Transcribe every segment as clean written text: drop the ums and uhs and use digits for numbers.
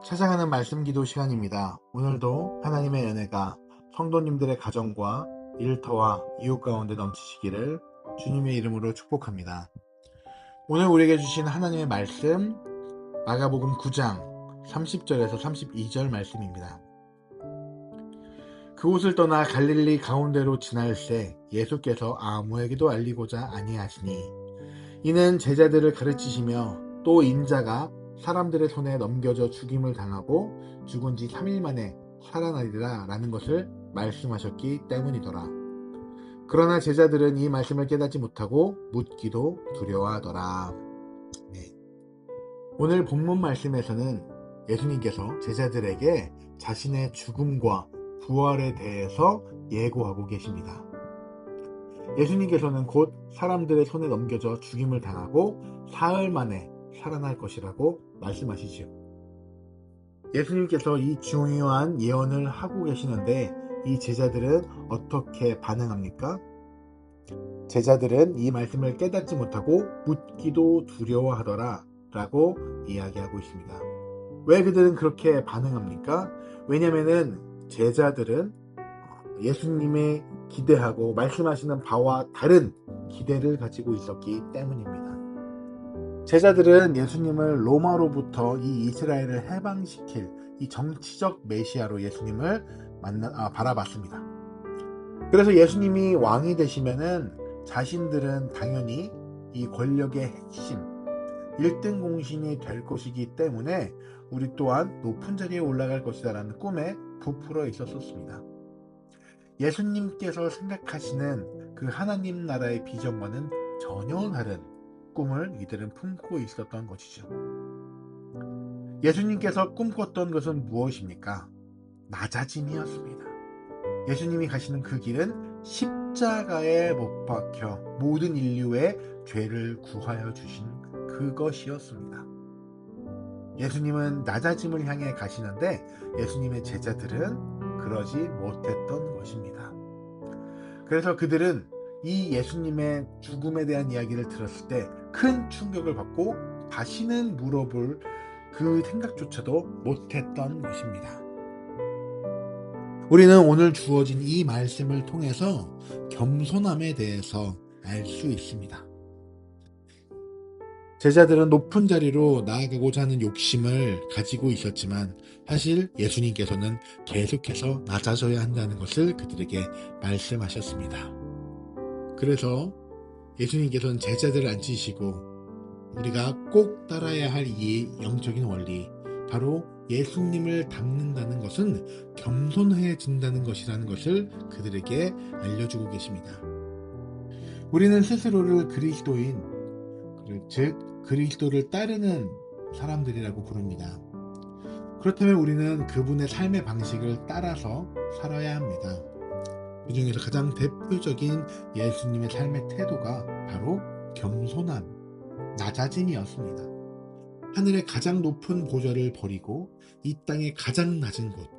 찾아가는 말씀 기도 시간입니다. 오늘도 하나님의 은혜가 성도님들의 가정과 일터와 이웃 가운데 넘치시기를 주님의 이름으로 축복합니다. 오늘 우리에게 주신 하나님의 말씀 마가복음 9장 30절에서 32절 말씀입니다. 그곳을 떠나 갈릴리 가운데로 지날새 예수께서 아무에게도 알리고자 아니하시니 이는 제자들을 가르치시며 또 인자가 사람들의 손에 넘겨져 죽임을 당하고 죽은 지 3일 만에 살아나리라 라는 것을 말씀하셨기 때문이더라. 그러나 제자들은 이 말씀을 깨닫지 못하고 묻기도 두려워하더라. 네. 오늘 본문 말씀에서는 예수님께서 제자들에게 자신의 죽음과 부활에 대해서 예고하고 계십니다. 예수님께서는 곧 사람들의 손에 넘겨져 죽임을 당하고 사흘 만에 살아날 것이라고 말씀하시지요. 예수님께서 이 중요한 예언을 하고 계시는데 이 제자들은 어떻게 반응합니까? 제자들은 이 말씀을 깨닫지 못하고 묻기도 두려워하더라 라고 이야기하고 있습니다. 왜 그들은 그렇게 반응합니까? 왜냐면은 제자들은 예수님의 기대하고 말씀하시는 바와 다른 기대를 가지고 있었기 때문입니다. 제자들은 예수님을 로마로부터 이 이스라엘을 해방시킬 이 정치적 메시아로 예수님을 바라봤습니다. 그래서 예수님이 왕이 되시면은 자신들은 당연히 이 권력의 핵심 1등 공신이 될 것이기 때문에 우리 또한 높은 자리에 올라갈 것이다 라는 꿈에 부풀어 있었습니다. 예수님께서 생각하시는 그 하나님 나라의 비전과는 전혀 다른 꿈을 이들은 품고 있었던 것이죠. 예수님께서 꿈꿨던 것은 무엇입니까? 낮아짐이었습니다. 예수님이 가시는 그 길은 십자가에 못 박혀 모든 인류의 죄를 구하여 주신 그것이었습니다. 예수님은 낮아짐을 향해 가시는데 예수님의 제자들은 그러지 못했던 것입니다. 그래서 그들은 이 예수님의 죽음에 대한 이야기를 들었을 때 큰 충격을 받고 다시는 물어볼 그 생각조차도 못했던 것입니다. 우리는 오늘 주어진 이 말씀을 통해서 겸손함에 대해서 알 수 있습니다. 제자들은 높은 자리로 나아가고자 하는 욕심을 가지고 있었지만 사실 예수님께서는 계속해서 낮아져야 한다는 것을 그들에게 말씀하셨습니다. 그래서 예수님께서는 제자들을 앉히시고 우리가 꼭 따라야 할 이 영적인 원리, 바로 예수님을 닮는다는 것은 겸손해진다는 것이라는 것을 그들에게 알려주고 계십니다. 우리는 스스로를 그리스도인, 즉 그리스도를 따르는 사람들이라고 부릅니다. 그렇다면 우리는 그분의 삶의 방식을 따라서 살아야 합니다. 그 중에서 가장 대표적인 예수님의 삶의 태도가 바로 겸손함, 낮아짐이었습니다. 하늘의 가장 높은 보좌를 버리고 이 땅의 가장 낮은 곳,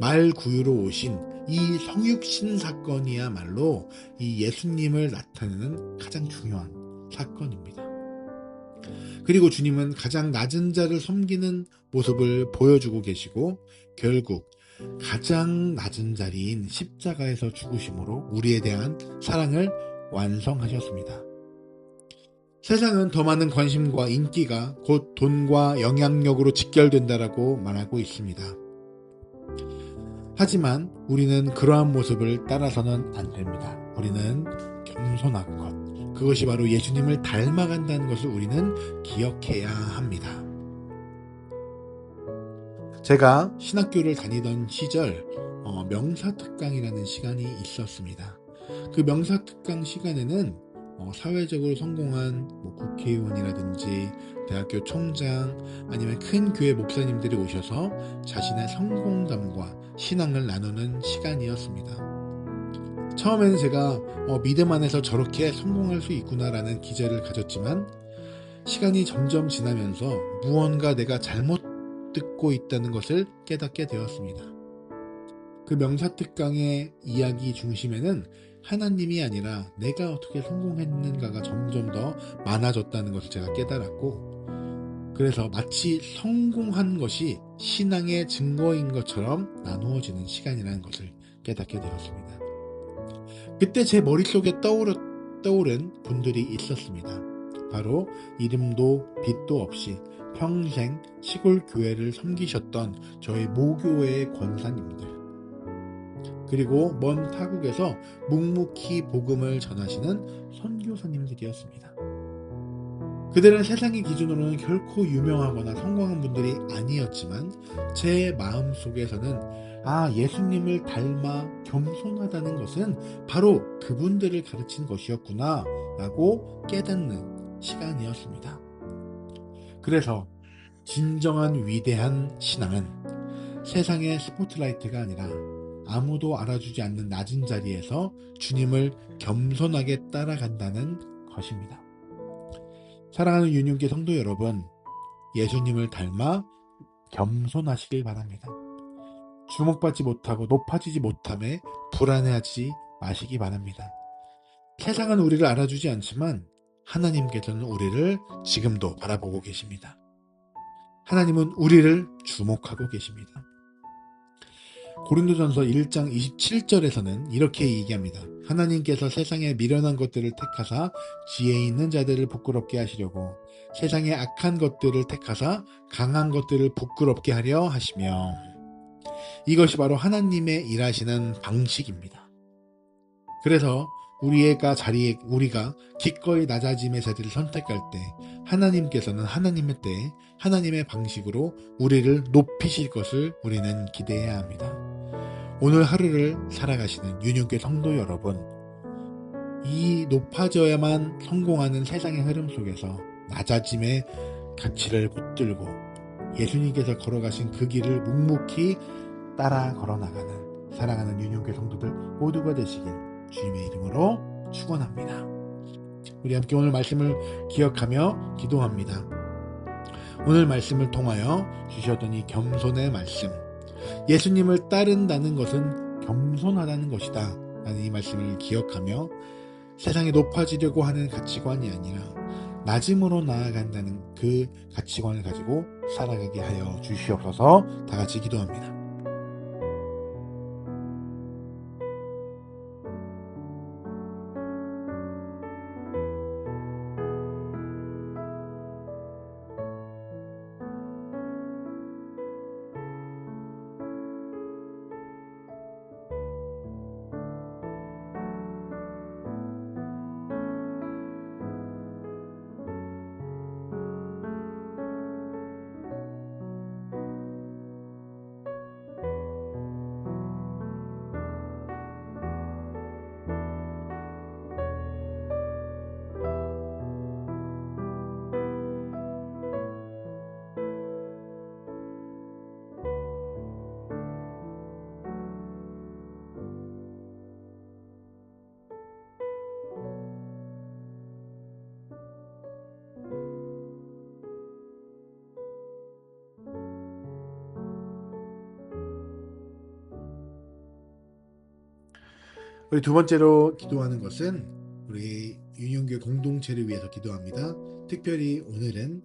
말구유로 오신 이 성육신 사건이야말로 이 예수님을 나타내는 가장 중요한 사건입니다. 그리고 주님은 가장 낮은 자를 섬기는 모습을 보여주고 계시고 결국 가장 낮은 자리인 십자가에서 죽으심으로 우리에 대한 사랑을 완성하셨습니다. 세상은 더 많은 관심과 인기가 곧 돈과 영향력으로 직결된다라고 말하고 있습니다. 하지만 우리는 그러한 모습을 따라서는 안 됩니다. 우리는 겸손한 것, 그것이 바로 예수님을 닮아간다는 것을 우리는 기억해야 합니다. 제가 신학교를 다니던 시절 명사특강이라는 시간이 있었습니다. 그 명사특강 시간에는 사회적으로 성공한 국회의원이라든지 대학교 총장 아니면 큰 교회 목사님들이 오셔서 자신의 성공담과 신앙을 나누는 시간이었습니다. 처음에는 제가 믿음 안에서 저렇게 성공할 수 있구나라는 기대를 가졌지만 시간이 점점 지나면서 무언가 내가 잘못 듣고 있다는 것을 깨닫게 되었습니다. 그 명사특강의 이야기 중심에는 하나님이 아니라 내가 어떻게 성공했는가가 점점 더 많아졌다는 것을 제가 깨달았고 그래서 마치 성공한 것이 신앙의 증거인 것처럼 나누어지는 시간이라는 것을 깨닫게 되었습니다. 그때 제 머릿속에 떠오른 분들이 있었습니다. 바로 이름도 빛도 없이 평생 시골 교회를 섬기셨던 저희 모교회의 권사님들, 그리고 먼 타국에서 묵묵히 복음을 전하시는 선교사님들이었습니다. 그들은 세상의 기준으로는 결코 유명하거나 성공한 분들이 아니었지만 제 마음속에서는 예수님을 닮아 겸손하다는 것은 바로 그분들을 가르친 것이었구나 라고 깨닫는 시간이었습니다. 그래서 진정한 위대한 신앙은 세상의 스포트라이트가 아니라 아무도 알아주지 않는 낮은 자리에서 주님을 겸손하게 따라간다는 것입니다. 사랑하는 유년기 성도 여러분, 예수님을 닮아 겸손하시길 바랍니다. 주목받지 못하고 높아지지 못함에 불안해하지 마시기 바랍니다. 세상은 우리를 알아주지 않지만 하나님께서는 우리를 지금도 바라보고 계십니다. 하나님은 우리를 주목하고 계십니다. 고린도전서 1장 27절에서는 이렇게 얘기합니다. 하나님께서 세상에 미련한 것들을 택하사 지혜 있는 자들을 부끄럽게 하시려고 세상의 악한 것들을 택하사 강한 것들을 부끄럽게 하려 하시며, 이것이 바로 하나님의 일하시는 방식입니다. 그래서 우리가 기꺼이 낮아짐의 자리를 선택할 때 하나님께서는 하나님의 때에 하나님의 방식으로 우리를 높이실 것을 우리는 기대해야 합니다. 오늘 하루를 살아가시는 유년교 성도 여러분, 이 높아져야만 성공하는 세상의 흐름 속에서 낮아짐의 가치를 붙들고 예수님께서 걸어가신 그 길을 묵묵히 따라 걸어나가는 사랑하는 유년교 성도들 모두가 되시길 주님의 이름으로 축원합니다. 우리 함께 오늘 말씀을 기억하며 기도합니다. 오늘 말씀을 통하여 주셨던 이 겸손의 말씀, 예수님을 따른다는 것은 겸손하다는 것이다 라는 이 말씀을 기억하며 세상에 높아지려고 하는 가치관이 아니라 낮음으로 나아간다는 그 가치관을 가지고 살아가게 하여 주시옵소서. 다 같이 기도합니다. 우리 두 번째로 기도하는 것은 우리 유년교 공동체를 위해서 기도합니다. 특별히 오늘은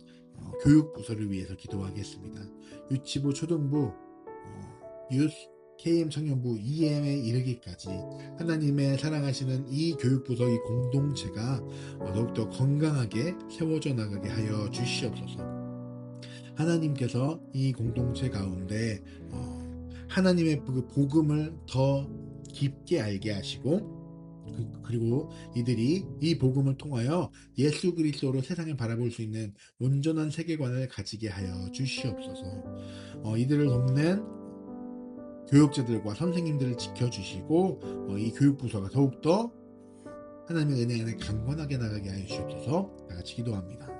교육부서를 위해서 기도하겠습니다. 유치부, 초등부, 유스, KM 청년부, EM에 이르기까지 하나님의 사랑하시는 이 교육부서, 이 공동체가 더욱더 건강하게 세워져 나가게 하여 주시옵소서. 하나님께서 이 공동체 가운데 하나님의 그 복음을 더 깊게 알게 하시고, 그리고 이들이 이 복음을 통하여 예수 그리스도로 세상을 바라볼 수 있는 온전한 세계관을 가지게 하여 주시옵소서. 이들을 돕는 교육자들과 선생님들을 지켜주시고 이 교육부서가 더욱더 하나님의 은혜 안에 강건하게 나가게 하여 주시옵소서. 다 같이 기도합니다.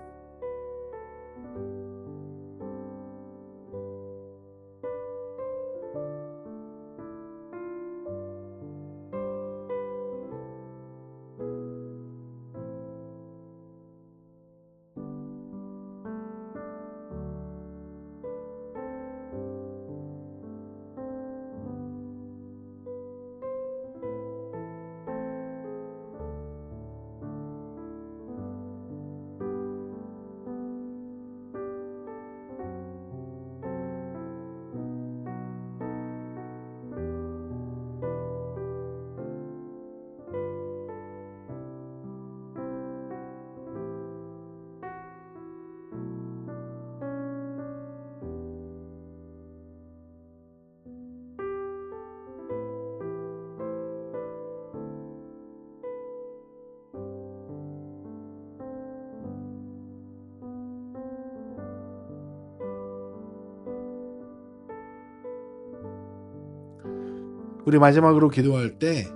우리 마지막으로 기도할 때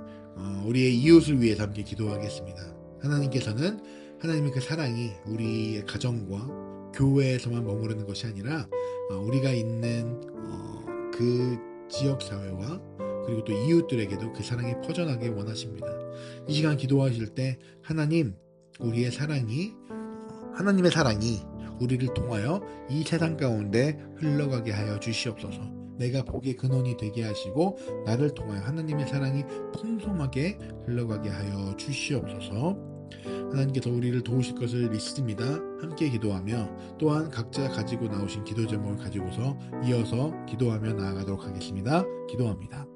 우리의 이웃을 위해서 함께 기도하겠습니다. 하나님께서는 하나님의 그 사랑이 우리의 가정과 교회에서만 머무르는 것이 아니라 우리가 있는 그 지역사회와 그리고 또 이웃들에게도 그 사랑이 퍼져나게 원하십니다. 이 시간 기도하실 때 하나님의 사랑이 우리를 통하여 이 세상 가운데 흘러가게 하여 주시옵소서. 내가 복의 근원이 되게 하시고 나를 통하여 하나님의 사랑이 풍성하게 흘러가게 하여 주시옵소서. 하나님께서 우리를 도우실 것을 믿습니다. 함께 기도하며 또한 각자 가지고 나오신 기도 제목을 가지고서 이어서 기도하며 나아가도록 하겠습니다. 기도합니다.